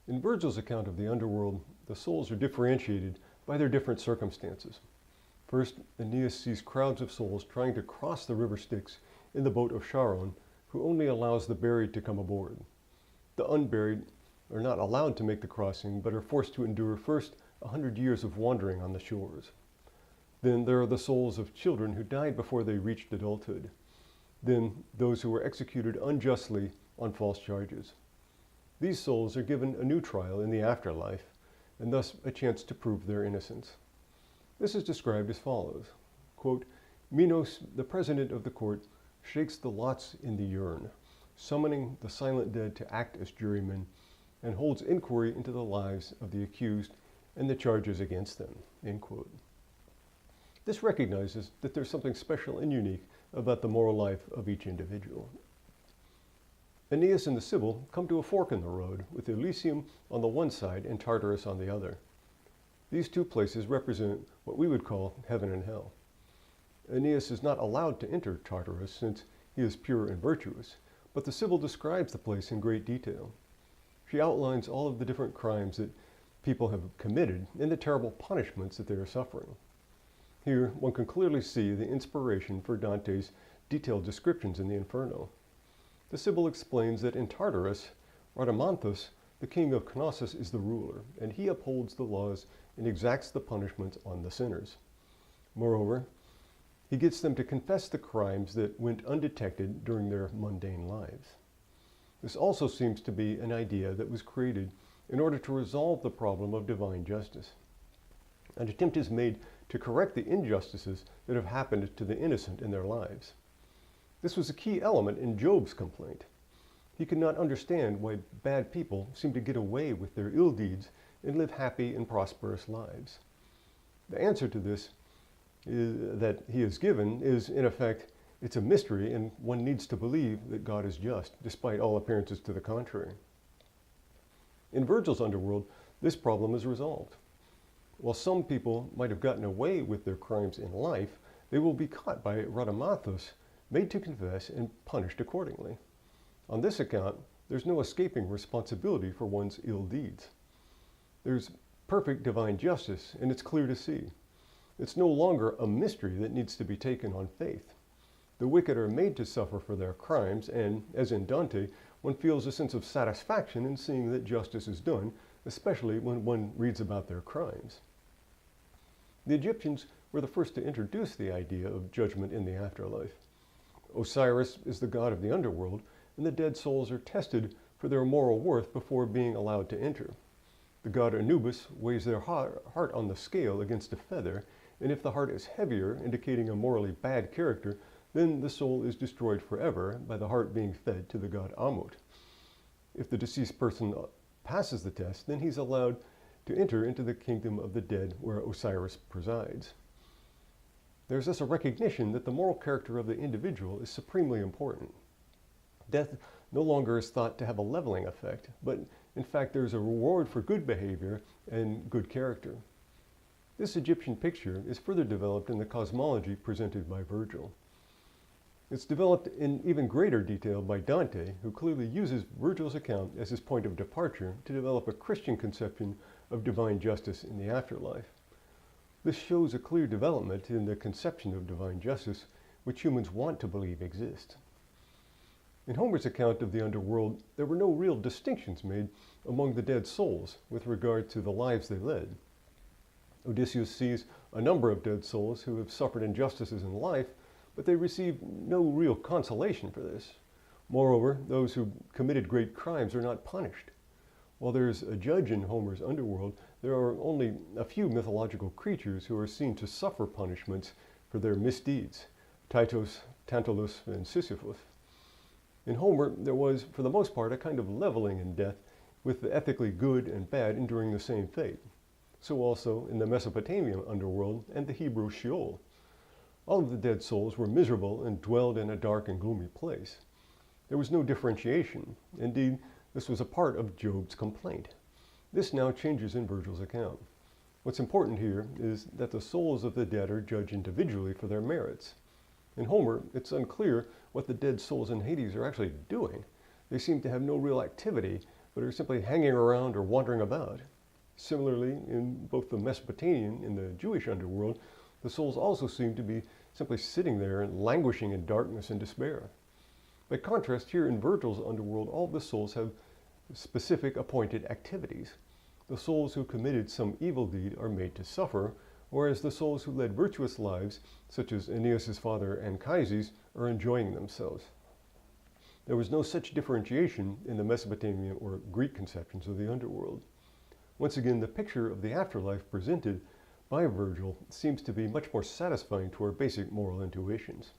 In Virgil's account of the underworld, the souls are differentiated by their different circumstances. First, Aeneas sees crowds of souls trying to cross the river Styx in the boat of Charon, who only allows the buried to come aboard. The unburied are not allowed to make the crossing, but are forced to endure first 100 years of wandering on the shores. Then there are the souls of children who died before they reached adulthood. Then those who were executed unjustly on false charges. These souls are given a new trial in the afterlife, and thus a chance to prove their innocence. This is described as follows, quote, Minos, the president of the court, shakes the lots in the urn, summoning the silent dead to act as jurymen, and holds inquiry into the lives of the accused and the charges against them, end quote. This recognizes that there's something special and unique about the moral life of each individual. Aeneas and the Sibyl come to a fork in the road, with Elysium on the one side and Tartarus on the other. These two places represent what we would call heaven and hell. Aeneas is not allowed to enter Tartarus since he is pure and virtuous, but the Sibyl describes the place in great detail. She outlines all of the different crimes that people have committed and the terrible punishments that they are suffering. Here, one can clearly see the inspiration for Dante's detailed descriptions in the Inferno. The Sibyl explains that in Tartarus, Rhadamanthus, the king of Knossos, is the ruler, and he upholds the laws and exacts the punishments on the sinners. Moreover, he gets them to confess the crimes that went undetected during their mundane lives. This also seems to be an idea that was created in order to resolve the problem of divine justice. An attempt is made to correct the injustices that have happened to the innocent in their lives. This was a key element in Job's complaint. He could not understand why bad people seem to get away with their ill deeds and live happy and prosperous lives. The answer to this that he is given is, in effect, it's a mystery, and one needs to believe that God is just, despite all appearances to the contrary. In Virgil's underworld, this problem is resolved. While some people might have gotten away with their crimes in life, they will be caught by Rhadamanthus, made to confess, and punished accordingly. On this account, there's no escaping responsibility for one's ill deeds. There's perfect divine justice, and it's clear to see. It's no longer a mystery that needs to be taken on faith. The wicked are made to suffer for their crimes, and, as in Dante, one feels a sense of satisfaction in seeing that justice is done, especially when one reads about their crimes. The Egyptians were the first to introduce the idea of judgment in the afterlife. Osiris is the god of the underworld, and the dead souls are tested for their moral worth before being allowed to enter. The god Anubis weighs their heart on the scale against a feather, and if the heart is heavier, indicating a morally bad character, then the soul is destroyed forever by the heart being fed to the god Amut. If the deceased person passes the test, then he's allowed to enter into the kingdom of the dead where Osiris presides. There's thus a recognition that the moral character of the individual is supremely important. Death no longer is thought to have a leveling effect, but in fact there's a reward for good behavior and good character. This Egyptian picture is further developed in the cosmology presented by Virgil. It's developed in even greater detail by Dante, who clearly uses Virgil's account as his point of departure to develop a Christian conception of divine justice in the afterlife. This shows a clear development in the conception of divine justice, which humans want to believe exists. In Homer's account of the underworld, there were no real distinctions made among the dead souls with regard to the lives they led. Odysseus sees a number of dead souls who have suffered injustices in life, but they receive no real consolation for this. Moreover, those who committed great crimes are not punished. While there is a judge in Homer's underworld, there are only a few mythological creatures who are seen to suffer punishments for their misdeeds: Titos, Tantalus, and Sisyphus. In Homer, there was, for the most part, a kind of leveling in death, with the ethically good and bad enduring the same fate. So also in the Mesopotamian underworld and the Hebrew Sheol. All of the dead souls were miserable and dwelled in a dark and gloomy place. There was no differentiation. Indeed, this was a part of Job's complaint. This now changes in Virgil's account. What's important here is that the souls of the dead are judged individually for their merits. In Homer, it's unclear what the dead souls in Hades are actually doing. They seem to have no real activity, but are simply hanging around or wandering about. Similarly, in both the Mesopotamian and the Jewish underworld, the souls also seem to be simply sitting there and languishing in darkness and despair. By contrast, here in Virgil's underworld, all the souls have specific appointed activities. The souls who committed some evil deed are made to suffer, whereas the souls who led virtuous lives, such as Aeneas's father Anchises, are enjoying themselves. There was no such differentiation in the Mesopotamian or Greek conceptions of the underworld. Once again, the picture of the afterlife presented by Virgil seems to be much more satisfying to our basic moral intuitions.